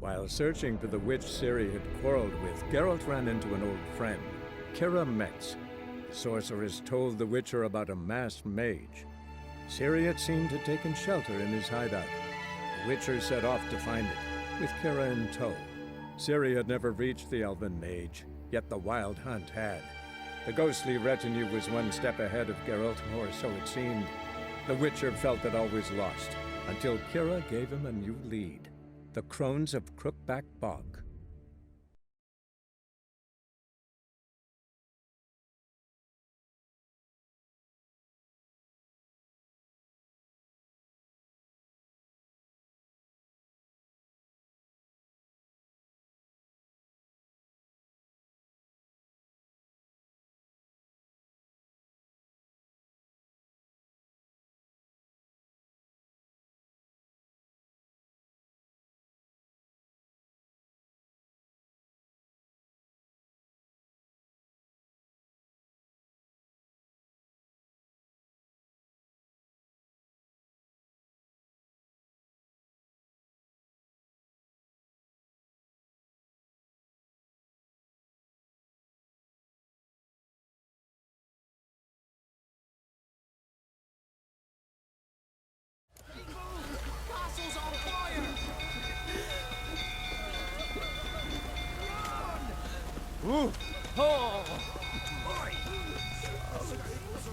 While searching for the witch Ciri had quarreled with, Geralt ran into an old friend, Kira Metz. The sorceress told the Witcher about a masked mage. Ciri had seemed to have taken shelter in his hideout. The Witcher set off to find it, with Kira in tow. Ciri had never reached the elven mage, yet the Wild Hunt had. The ghostly retinue was one step ahead of Geralt, or so it seemed. The Witcher felt that all was lost, until Kira gave him a new lead. The Crones of Crookback Bog. Castle's on fire! Ooh. Oh.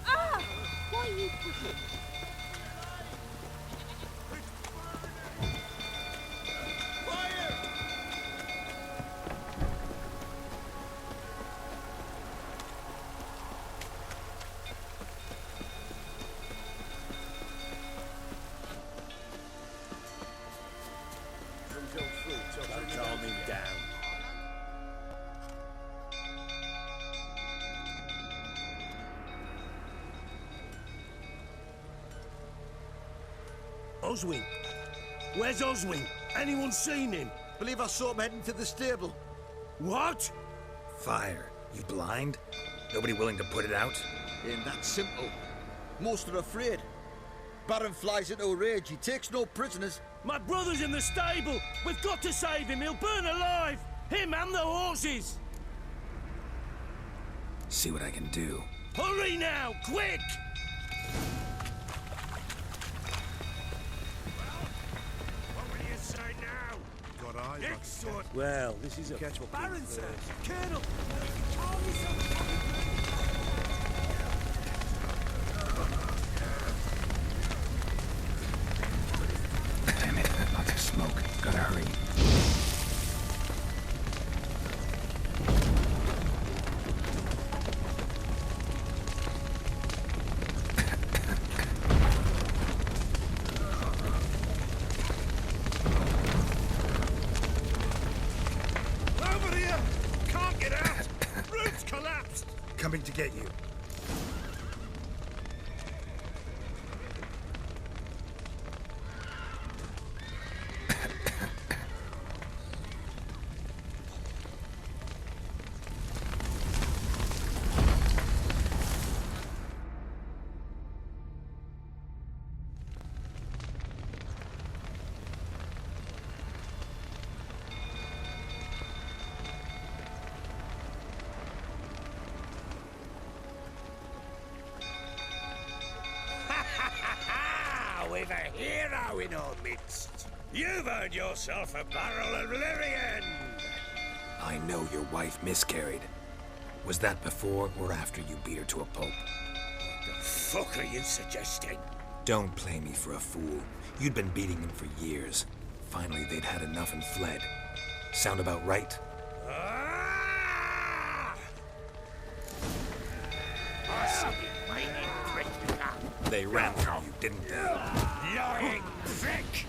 Ah! Why are you pushing? Calm him down. Oswin? Where's Oswin? Anyone seen him? Believe I saw him heading to the stable. What? Fire. You blind? Nobody willing to put it out? Ain't that simple. Most are afraid. Baron flies into a rage. He takes no prisoners. My brother's in the stable. We've got to save him. He'll burn alive. Him and the horses. See what I can do. Hurry now, quick! What will you say now? Got eyes. Excellent. Well, this is a Catch what Baron says, Colonel. Damn it, lots of smoke. Gotta hurry. Over here! Can't get out! Roof's collapsed! Coming to get you. We've a hero in our midst. You've earned yourself a barrel of Lyrian. I know your wife miscarried. Was that before or after you beat her to a pulp? What the fuck are you suggesting? Don't play me for a fool. You'd been beating them for years. Finally, they'd had enough and fled. Sound about right? Ah! I see you, mighty prick. They ran from you, didn't they? Lying prick!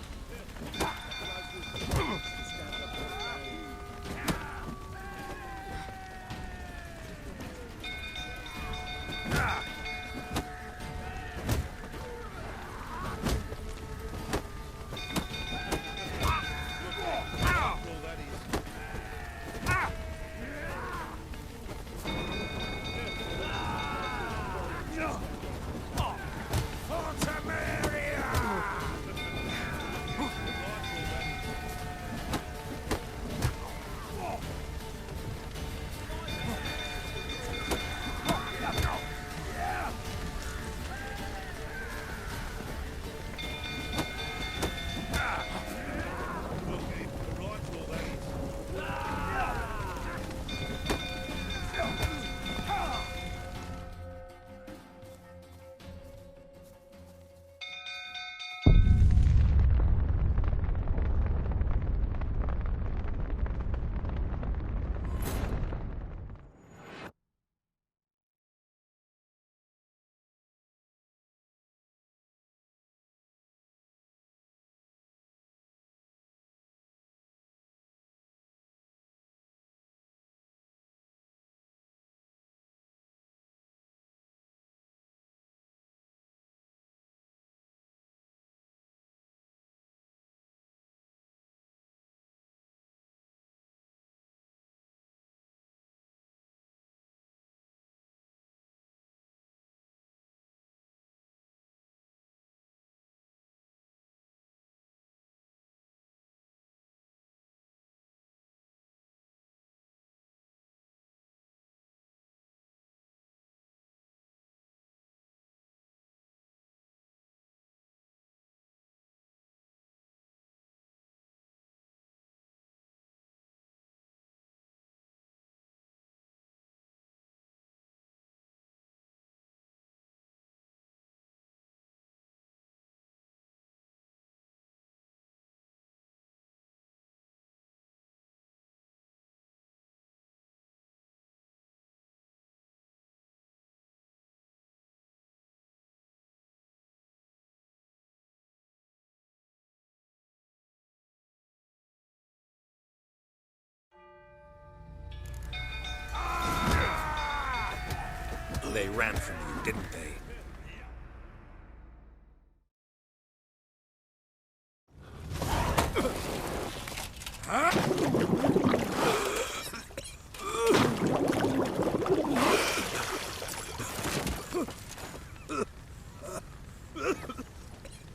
They ran from you, didn't they?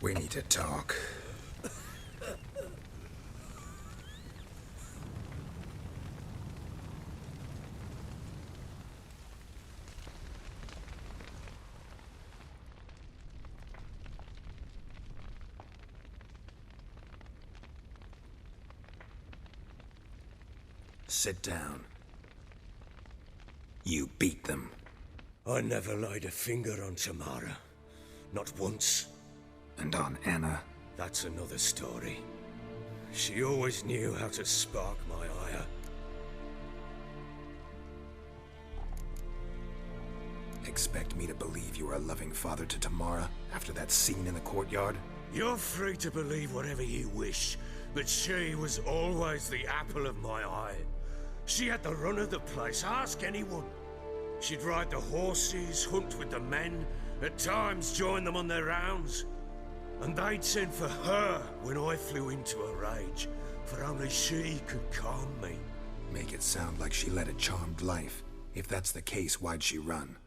We need to talk. Sit down. You beat them. I never laid a finger on Tamara. Not once. And on Anna. That's another story. She always knew how to spark my ire. Expect me to believe you were a loving father to Tamara after that scene in the courtyard? You're free to believe whatever you wish, but she was always the apple of my eye. She had the run of the place, ask anyone. She'd ride the horses, hunt with the men, at times join them on their rounds. And they'd send for her when I flew into a rage, for only she could calm me. Make it sound like she led a charmed life. If that's the case, why'd she run?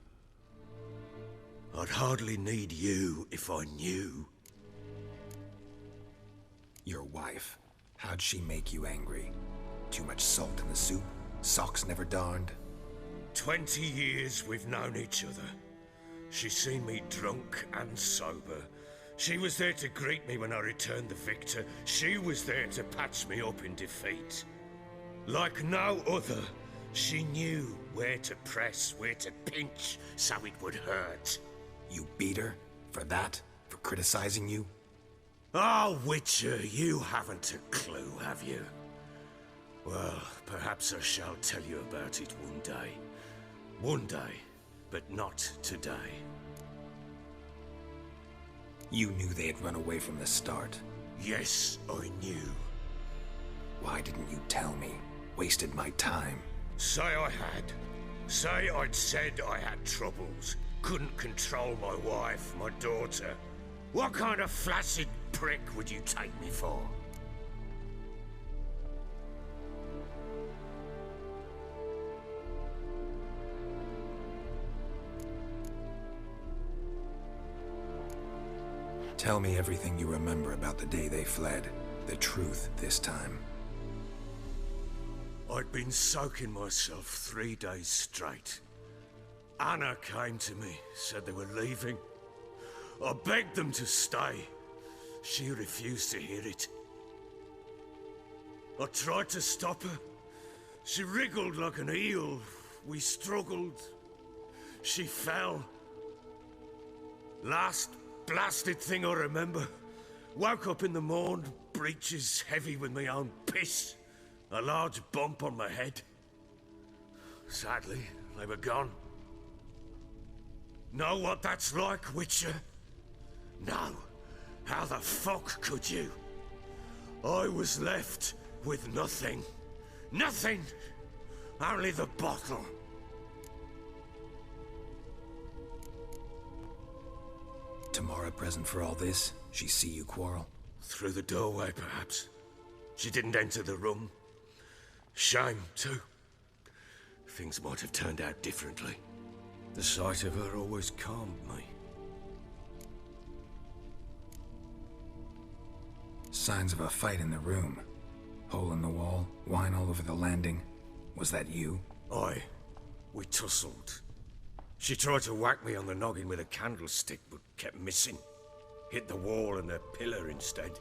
I'd hardly need you if I knew. Your wife. How'd she make you angry? Too much salt in the soup? Socks never darned? 20 years we've known each other. She's seen me drunk and sober. She was there to greet me when I returned the victor. She was there to patch me up in defeat. Like no other, she knew where to press, where to pinch, so it would hurt. You beat her? For that? For criticizing you? Oh, Witcher, you haven't a clue, have you? Well, perhaps I shall tell you about it one day. One day, but not today. You knew they had run away from the start. Yes, I knew. Why didn't you tell me? Wasted my time. Say I had. Say I'd said I had troubles. Couldn't control my wife, my daughter. What kind of flaccid prick would you take me for? Tell me everything you remember about the day they fled. The truth this time. I'd been soaking myself 3 days straight. Anna came to me, said they were leaving. I begged them to stay. She refused to hear it. I tried to stop her. She wriggled like an eel. We struggled. She fell. Last blasted thing I remember. Woke up in the morn, breeches heavy with my own piss. A large bump on my head. Sadly, they were gone. Know what that's like, Witcher? No. How the fuck could you? I was left with nothing. Nothing! Only the bottle. Tamara present for all this? She see you quarrel? Through the doorway, perhaps. She didn't enter the room. Shame, too. Things might have turned out differently. The sight of her always calmed me. Signs of a fight in the room. Hole in the wall, wine all over the landing. Was that you? Aye. We tussled. She tried to whack me on the noggin with a candlestick, but kept missing. Hit the wall and a pillar instead.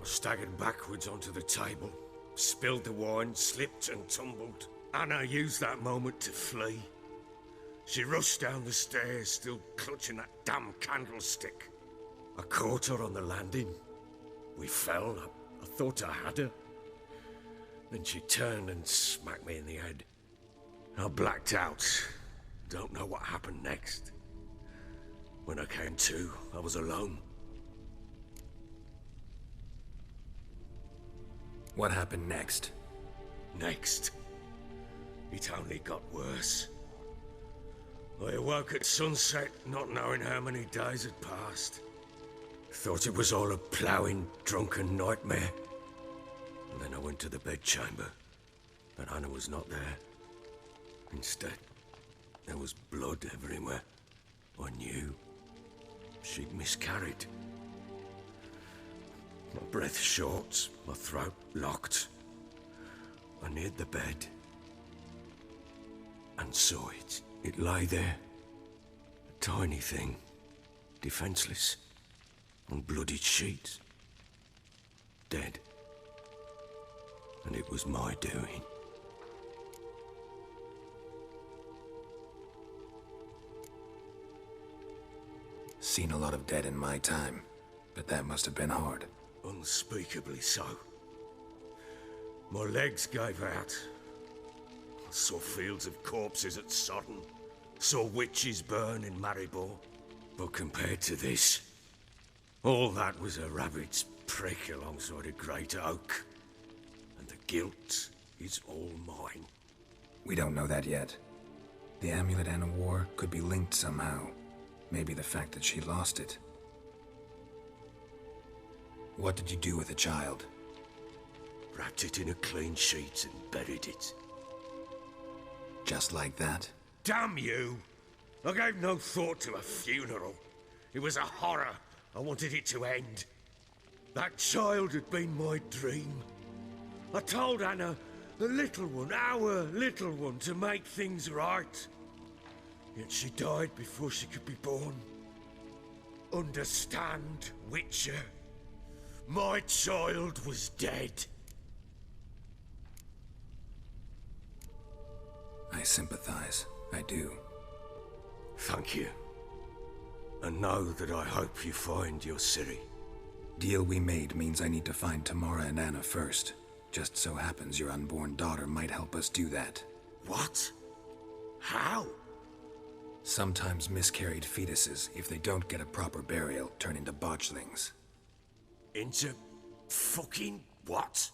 I staggered backwards onto the table, spilled the wine, slipped and tumbled. Anna used that moment to flee. She rushed down the stairs, still clutching that damn candlestick. I caught her on the landing. We fell. I thought I had her. Then she turned and smacked me in the head. I blacked out. Don't know what happened next. When I came to, I was alone. What happened next? Next, it only got worse. I awoke at sunset, not knowing how many days had passed. Thought it was all a ploughing, drunken nightmare. And then I went to the bedchamber, and Anna was not there. Instead, there was blood everywhere. I knew she'd miscarried. My breath short, my throat locked. I neared the bed and saw it. It lay there, a tiny thing, defenseless, on bloodied sheets, dead. And it was my doing. Seen a lot of dead in my time, but that must have been hard. Unspeakably so. My legs gave out. I saw fields of corpses at Sodden. Saw witches burn in Maribor. But compared to this, all that was a rabbit's prick alongside a great oak. And the guilt is all mine. We don't know that yet. The amulet Anna wore could be linked somehow. Maybe the fact that she lost it. What did you do with the child? Wrapped it in a clean sheet and buried it. Just like that? Damn you! I gave no thought to a funeral. It was a horror. I wanted it to end. That child had been my dream. I told Anna, the little one, our little one, to make things right. Yet she died before she could be born. Understand, Witcher? My child was dead. I sympathize. I do. Thank you. And know that I hope you find your Ciri. Deal we made means I need to find Tamara and Anna first. Just so happens your unborn daughter might help us do that. What? How? Sometimes miscarried fetuses, if they don't get a proper burial, turn into botchlings. Into fucking what?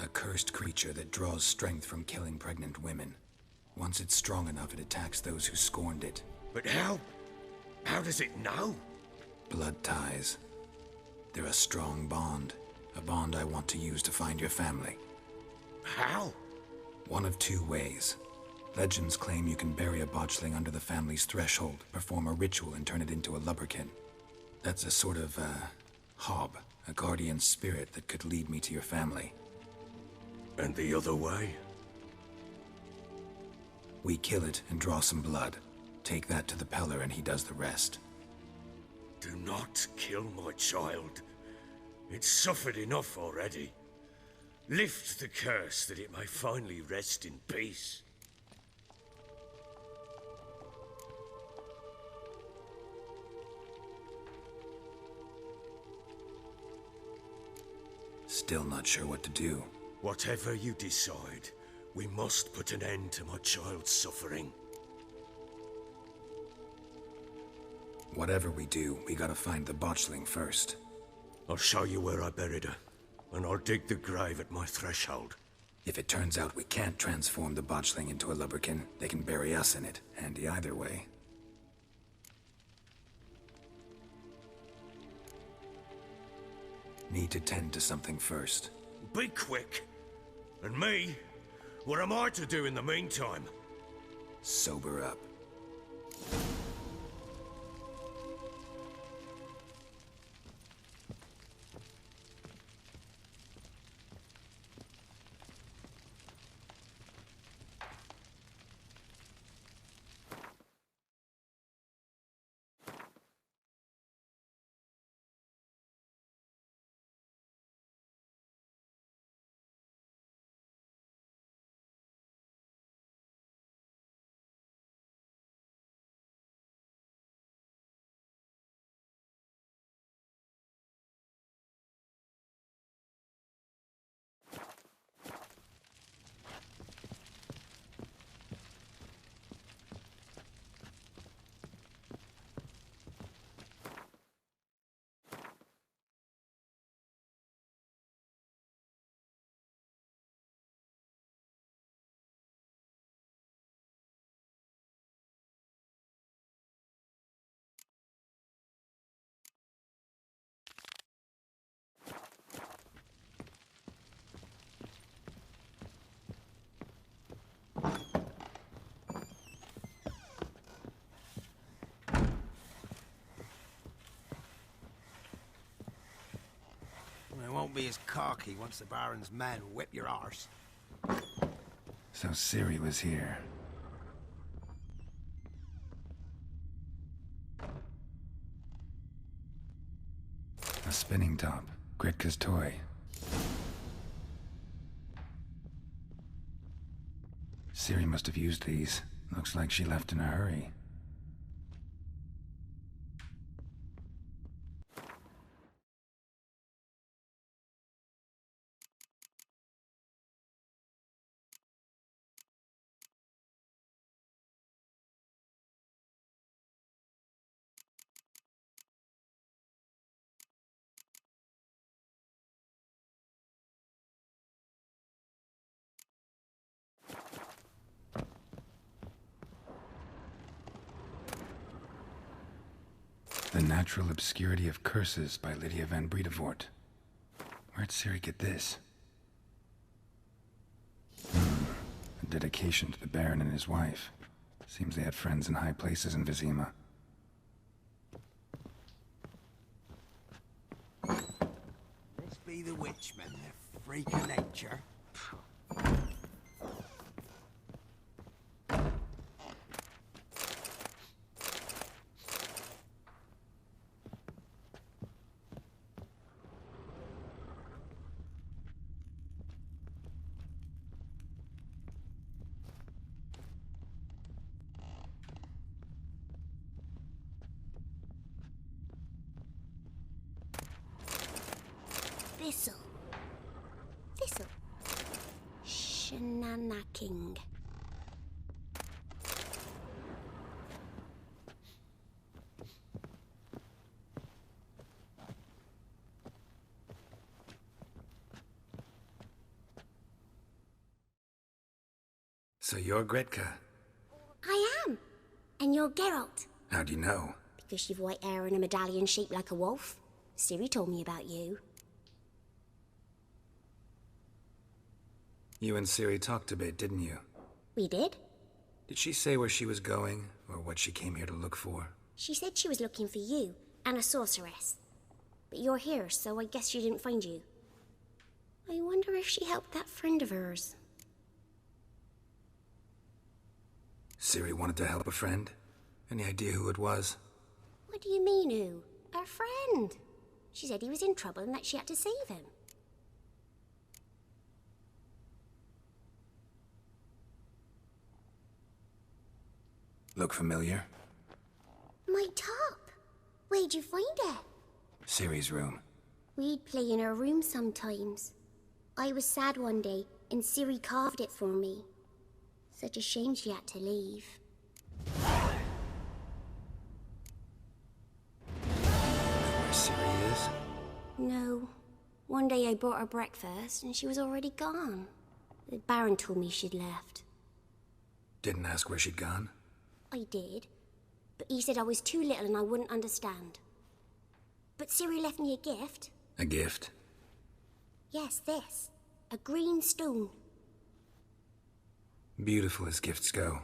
A cursed creature that draws strength from killing pregnant women. Once it's strong enough, it attacks those who scorned it. But how? How does it know? Blood ties. They're a strong bond. A bond I want to use to find your family. How? One of two ways. Legends claim you can bury a botchling under the family's threshold, perform a ritual, and turn it into a lubberkin. That's a sort of, hob, a guardian spirit that could lead me to your family. And the other way? We kill it and draw some blood. Take that to the Peller and he does the rest. Do not kill my child. It's suffered enough already. Lift the curse that it may finally rest in peace. Still not sure what to do. Whatever you decide, we must put an end to my child's suffering. Whatever we do, we gotta find the botchling first. I'll show you where I buried her, and I'll dig the grave at my threshold. If it turns out we can't transform the botchling into a lubberkin, they can bury us in it. Handy either way. Need to tend to something first. Be quick. And me? What am I to do in the meantime? Sober up. be as cocky once the Baron's men whip your arse. So Ciri was here. A spinning top. Gretka's toy. Ciri must have used these. Looks like she left in a hurry. The Natural Obscurity of Curses by Lydia van Bredevoort. Where'd Ciri get this? A dedication to the Baron and his wife. Seems they had friends in high places in Vizima. This be the witchmen, they're freak of nature. Thistle. Thistle. Shenanaking. So you're Gretka? I am. And you're Geralt. How do you know? Because you've white hair and a medallion shaped like a wolf. Ciri told me about you. You and Ciri talked a bit, didn't you? We did. Did she say where she was going, or what she came here to look for? She said she was looking for you and a sorceress. But you're here, so I guess she didn't find you. I wonder if she helped that friend of hers. Ciri wanted to help a friend? Any idea who it was? What do you mean, who? Her friend. She said he was in trouble and that she had to save him. Look familiar? My top. Where'd you find it? Ciri's room. We'd play in her room sometimes. I was sad one day, and Ciri carved it for me. Such a shame she had to leave. Where Ciri is? No. One day I brought her breakfast, and she was already gone. The Baron told me she'd left. Didn't ask where she'd gone? I did, but he said I was too little and I wouldn't understand. But Ciri left me a gift. A gift? Yes, this. A green stone. Beautiful as gifts go.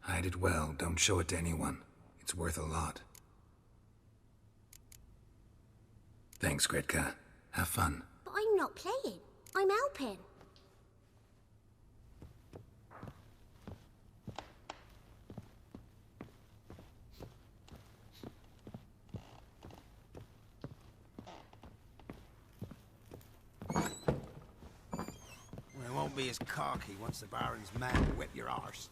Hide it well, don't show it to anyone. It's worth a lot. Thanks, Gretka. Have fun. But I'm not playing. I'm helping. We won't be as cocky once the Baron's men whip your arse.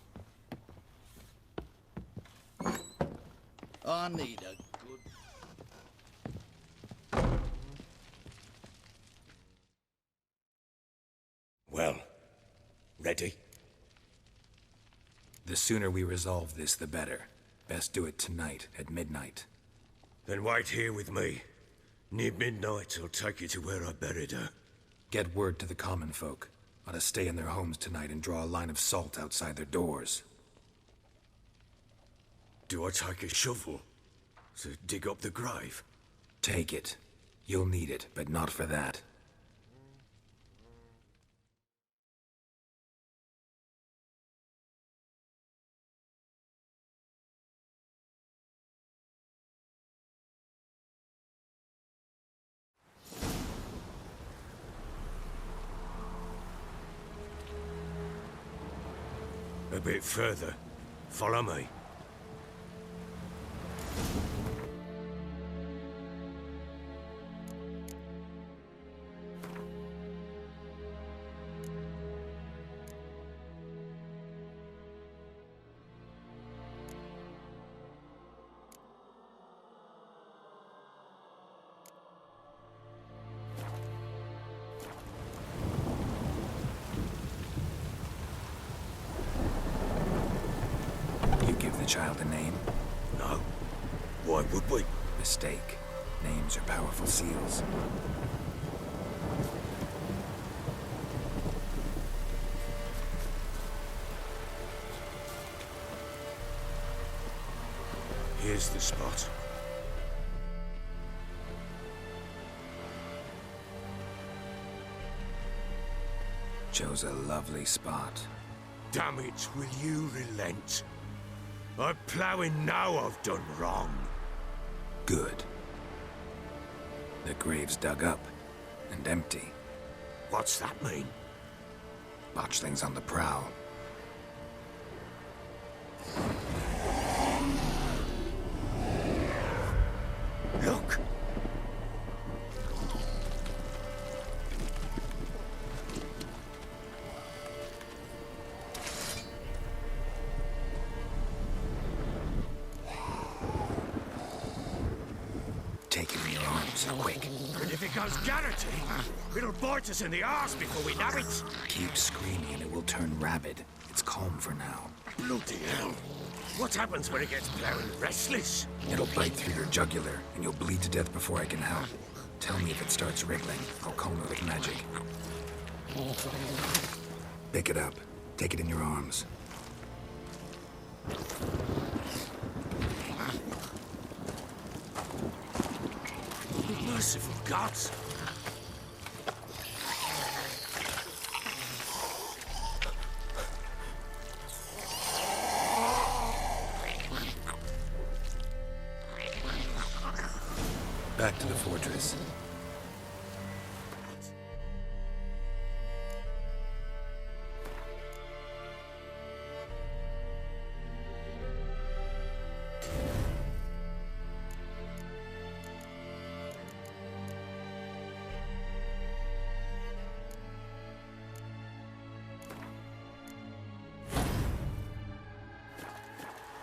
I need a good... Well, ready? The sooner we resolve this, the better. Best do it tonight, at midnight. Then wait here with me. Near midnight, I'll take you to where I buried her. Get word to the common folk. Ought to stay in their homes tonight and draw a line of salt outside their doors. Do I take a shovel to dig up the grave? Take it. You'll need it, but not for that. bit further. Follow me. You give the child a name? No. Why would we? Mistake. Names are powerful seals. Here's the spot. Chose a lovely spot. Damn it, will you relent? I'm ploughing now I've done wrong. Good. The grave's dug up and empty. What's that mean? Botchling's on the prowl. Look! Take him in your arms, quick. And if it goes Garrity, it'll bite us in the arse before we know it. Keep screaming and it will turn rabid. It's calm for now. Bloody hell. What happens when it gets ploughing restless? It'll bite through your jugular, and you'll bleed to death before I can help. Tell me if it starts wriggling. I'll calm it with magic. Pick it up. Take it in your arms. Merciful gods. Back to the fortress.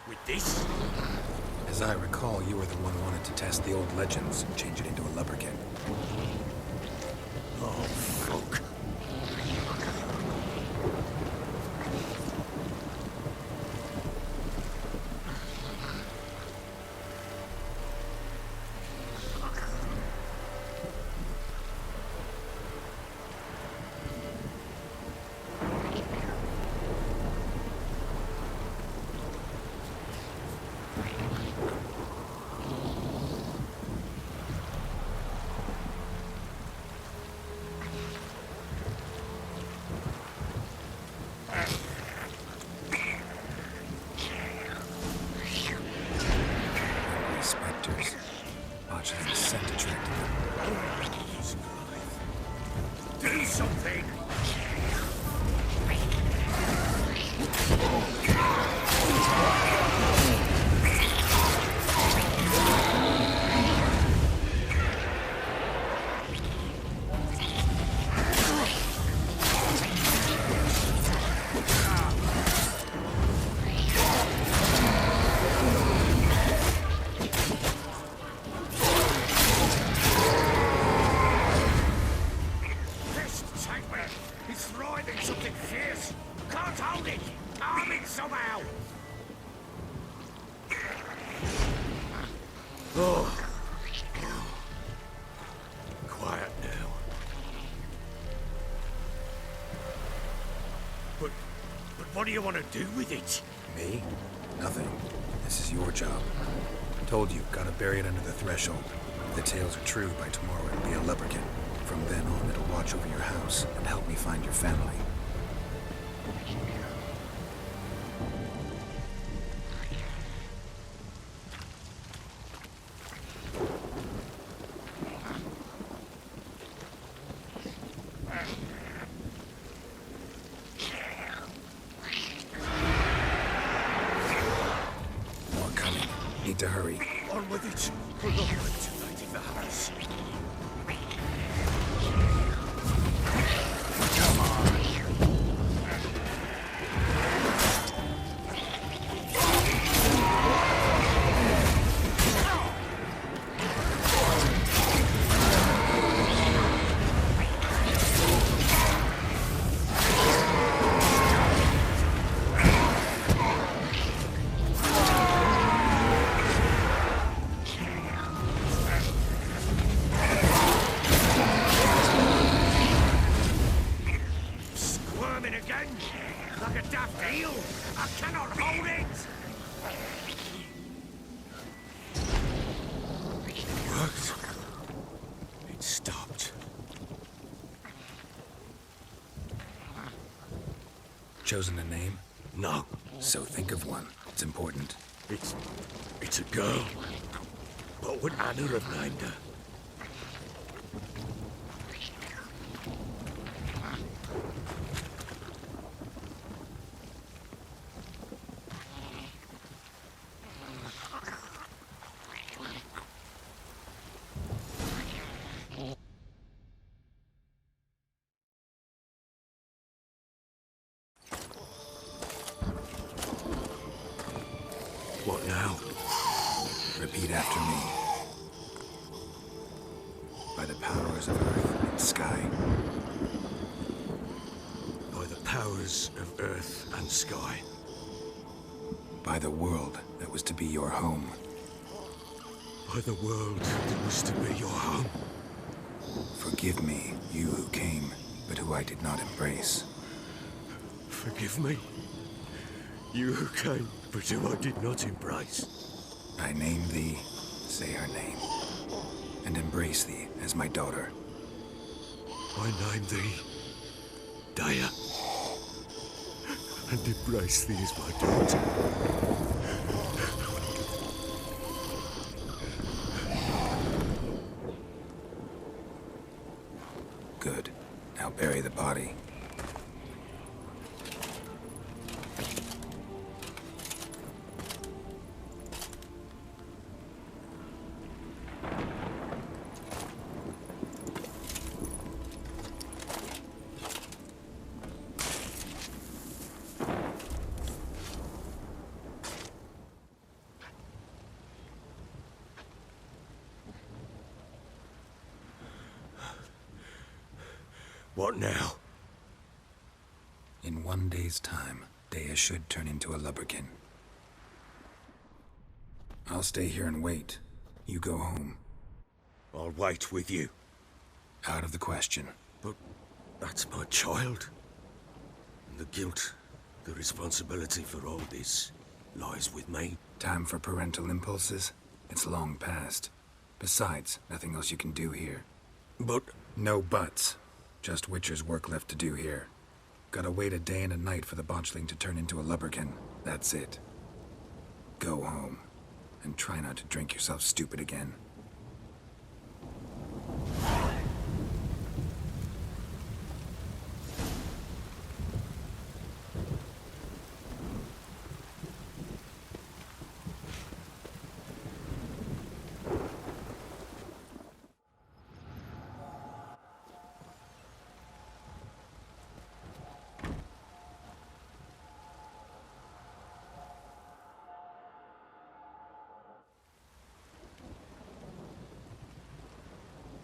With this? As I recall, you were the one who wanted to test the old legends and change it into a lubberkin. Oh, fuck. Specters. Watching the scent attracted them. Do something! It's writhing something fierce. Can't hold it. Arm it somehow. Oh. Quiet now. But what do you want to do with it? Me? Nothing. This is your job. Told you, gotta bury it under the threshold. If the tales are true, by tomorrow it'll be a lubberkin. From then on, it'll watch over your house and help me find your family. Need to hurry. On with it. We're not too late in the house. Like a daft eel! I cannot hold it! It worked. It stopped. Chosen a name? No. So think of one. It's important. It's a girl. What would Anna have named her? What now? Repeat after me. By the powers of earth and sky. By the powers of earth and sky. By the world that was to be your home. By the world that was to be your home. Forgive me, you who came, but who I did not embrace. Forgive me. You who came, but who I did not embrace. I name thee, say her name, and embrace thee as my daughter. I name thee Dea, and embrace thee as my daughter. Good. Now bury the body. What now? In 1 day's time, Dea should turn into a lubberkin. I'll stay here and wait. You go home. I'll wait with you. Out of the question. But that's my child. And the guilt, the responsibility for all this lies with me. Time for parental impulses? It's long past. Besides, nothing else you can do here. But No buts. Just Witcher's work left to do here. Gotta wait a day and a night for the botchling to turn into a lubberkin. That's it. Go home. And try not to drink yourself stupid again.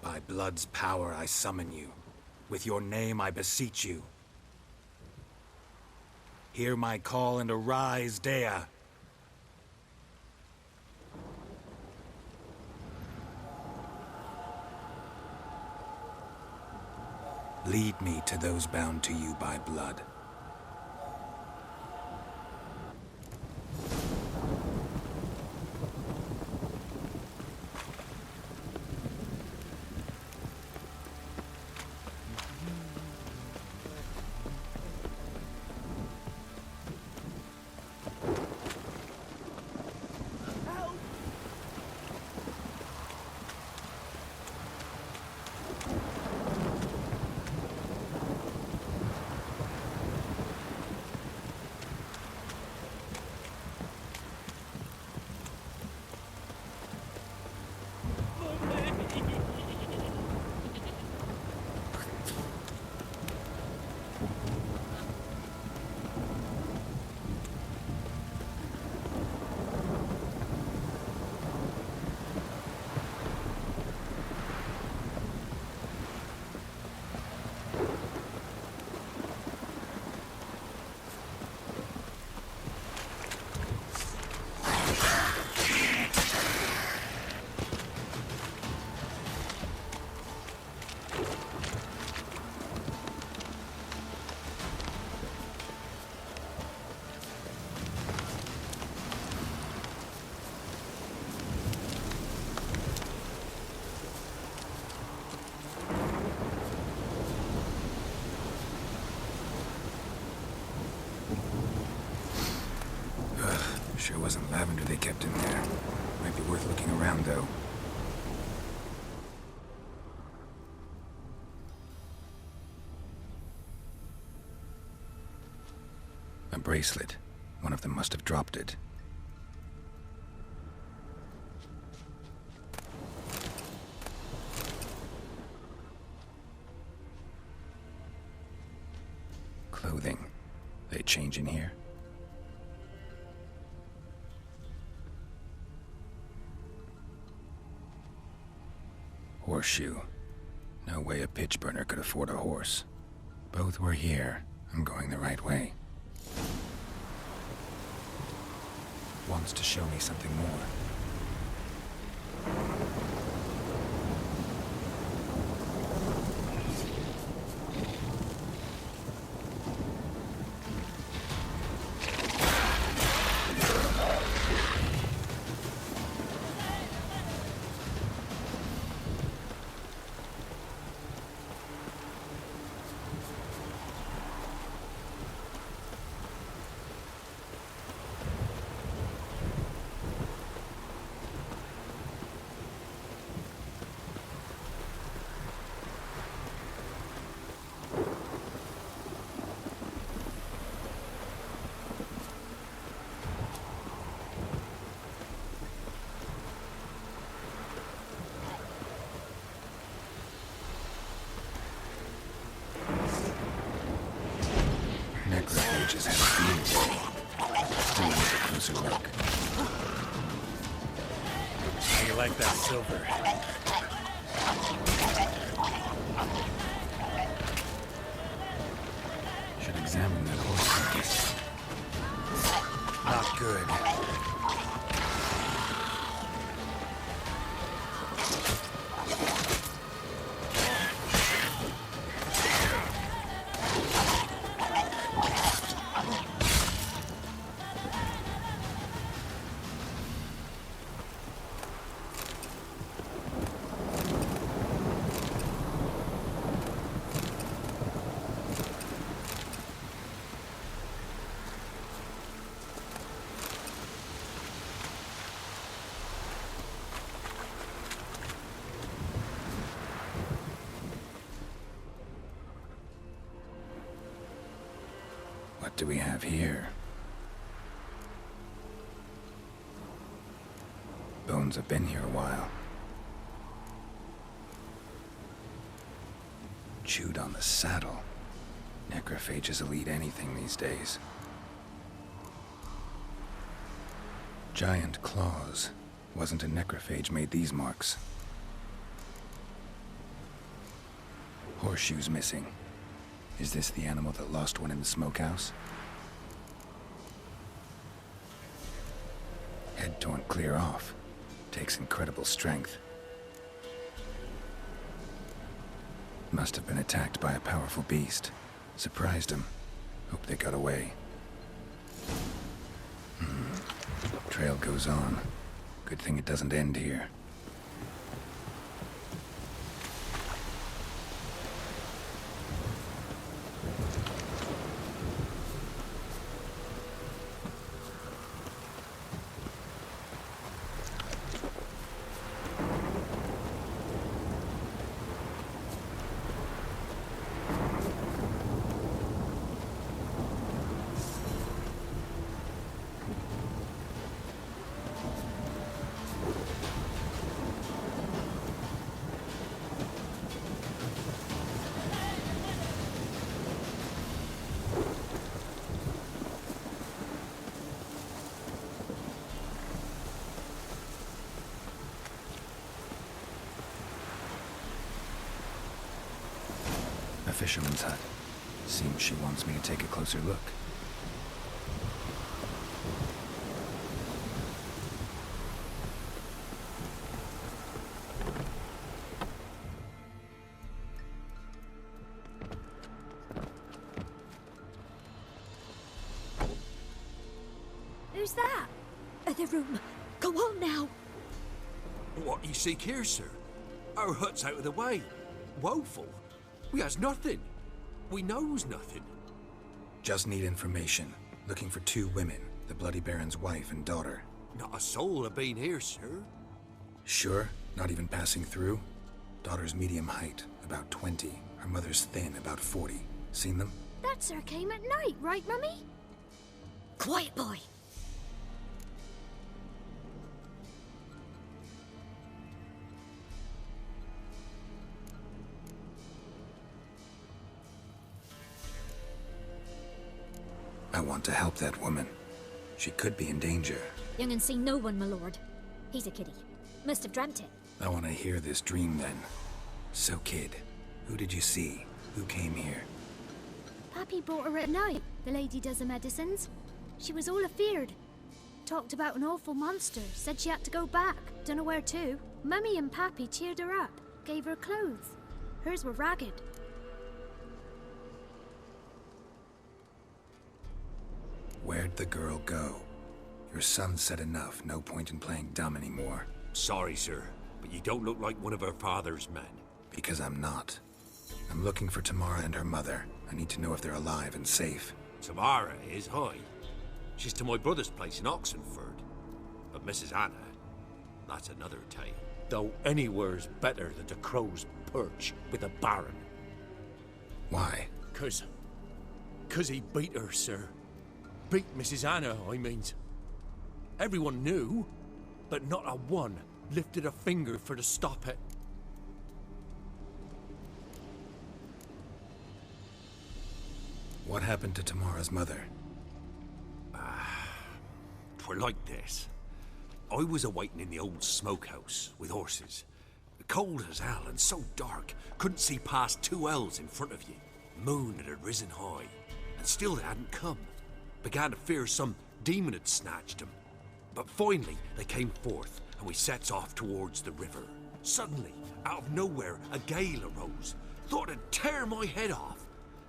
By blood's power I summon you. With your name I beseech you. Hear my call and arise, Dea. Lead me to those bound to you by blood. wasn't lavender they kept in there. Might be worth looking around, though. A bracelet. One of them must have dropped it. Clothing. They change in here? Horseshoe. No way a pitch burner could afford a horse. Both were here. I'm going the right way. Wants to show me something more. Necrophages have feelings. Still need a closer look. How you like that silver? Should examine that horse carcass. Not good. What do we have here? Bones have been here a while. Chewed on the saddle. Necrophages will eat anything these days. Giant claws. Wasn't a necrophage made these marks. Horseshoes missing. Is this the animal that lost one in the smokehouse? Head torn clear off. Takes incredible strength. Must have been attacked by a powerful beast. Surprised him. Hope they got away. Trail goes on. Good thing it doesn't end here. A fisherman's hut. Seems she wants me to take a closer look. Who's that? The room. Go on now. What you seek here, sir? Our hut's out of the way. Woeful. We has nothing. We knows nothing. Just need information. Looking for 2 women. The Bloody Baron's wife and daughter. Not a soul have been here, sir. Sure? Not even passing through? Daughter's medium height, about 20. Her mother's thin, about 40. Seen them? That sir came at night, right, Mummy? Quiet, boy. I want to help that woman. She could be in danger. Young and seen no one, my lord. He's a kiddie. Must have dreamt it. I want to hear this dream then. So, kid, who did you see? Who came here? Pappy brought her at night. The lady does the medicines. She was all afeared. Talked about an awful monster. Said she had to go back. Dunno where to. Mummy and Pappy cheered her up. Gave her clothes. Hers were ragged. Where'd the girl go? Your son said enough. No point in playing dumb anymore. Sorry, sir, but you don't look like one of her father's men. Because I'm not. I'm looking for Tamara and her mother. I need to know if they're alive and safe. Tamara is high. She's to my brother's place in Oxenford. But Mrs. Anna, that's another tale. Though anywhere's better than the Crow's Perch with a Baron. Why? Cause he beat her, sir. Beat Mrs. Anna, I means. Everyone knew, but not a one lifted a finger for to stop it. What happened to Tamara's mother? Twere like this. I was awaiting in the old smokehouse with horses. Cold as hell and so dark, couldn't see past 2 ells in front of you. Moon had risen high, and still they hadn't come. Began to fear some demon had snatched them. But finally, they came forth, and we sets off towards the river. Suddenly, out of nowhere, a gale arose. Thought it'd tear my head off.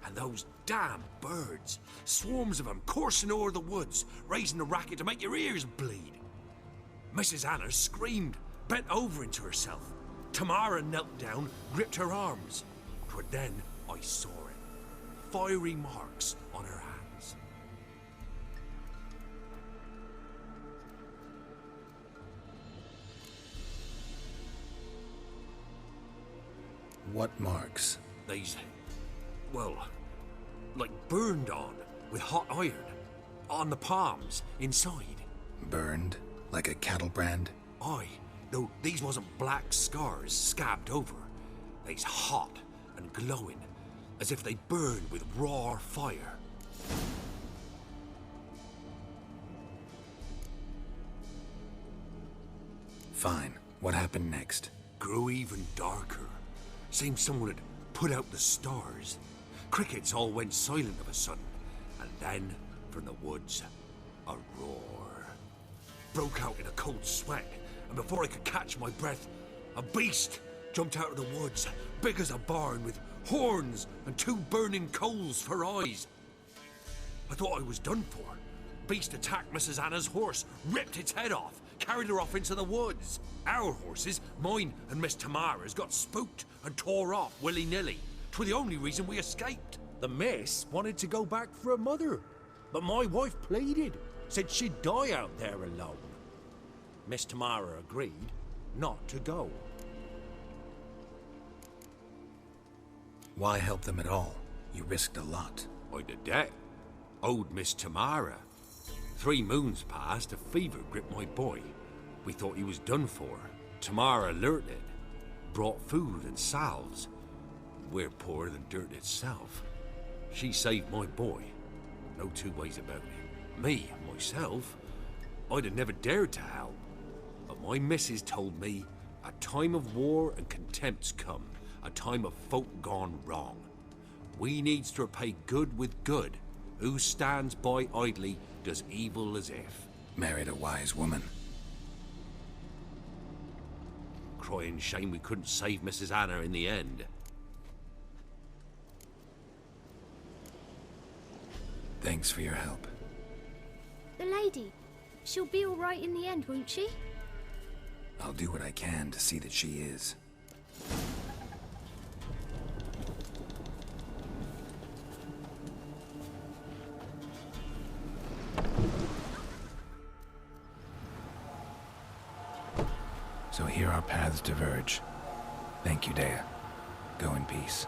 And those damn birds, swarms of them coursing o'er the woods, raising a racket to make your ears bleed. Mrs. Anna screamed, bent over into herself. Tamara knelt down, gripped her arms. 'Twere then I saw it. Fiery marks on her hands. What marks? These, well, like burned on with hot iron. On the palms, inside. Burned? Like a cattle brand? Aye, though these wasn't black scars scabbed over. They's hot and glowing, as if they burned with raw fire. Fine. What happened next? Grew even darker. Seemed someone had put out the stars. Crickets all went silent of a sudden, and then, from the woods, a roar. Broke out in a cold sweat, and before I could catch my breath, a beast jumped out of the woods, big as a barn, with horns and 2 burning coals for eyes. I thought I was done for. Beast attacked Mrs. Anna's horse, ripped its head off, carried her off into the woods. Our horses, mine and Miss Tamara's, got spooked and tore off willy-nilly. 'Twere the only reason we escaped. The miss wanted to go back for her mother, but my wife pleaded, said she'd die out there alone. Miss Tamara agreed not to go. Why help them at all? You risked a lot. I'd a debt. Owed Miss Tamara. 3 moons passed, a fever gripped my boy. We thought he was done for. Tamara alerted, brought food and salves. We're poorer than dirt itself. She saved my boy. No 2 ways about it. Me, myself, I'd have never dared to help. But my missus told me a time of war and contempt's come, a time of folk gone wrong. We needs to repay good with good. Who stands by idly does evil as if. Married a wise woman. Crying shame we couldn't save Mrs. Anna in the end. Thanks for your help. The lady. She'll be all right in the end, won't she? I'll do what I can to see that she is. So here our paths diverge. Thank you, Dea. Go in peace.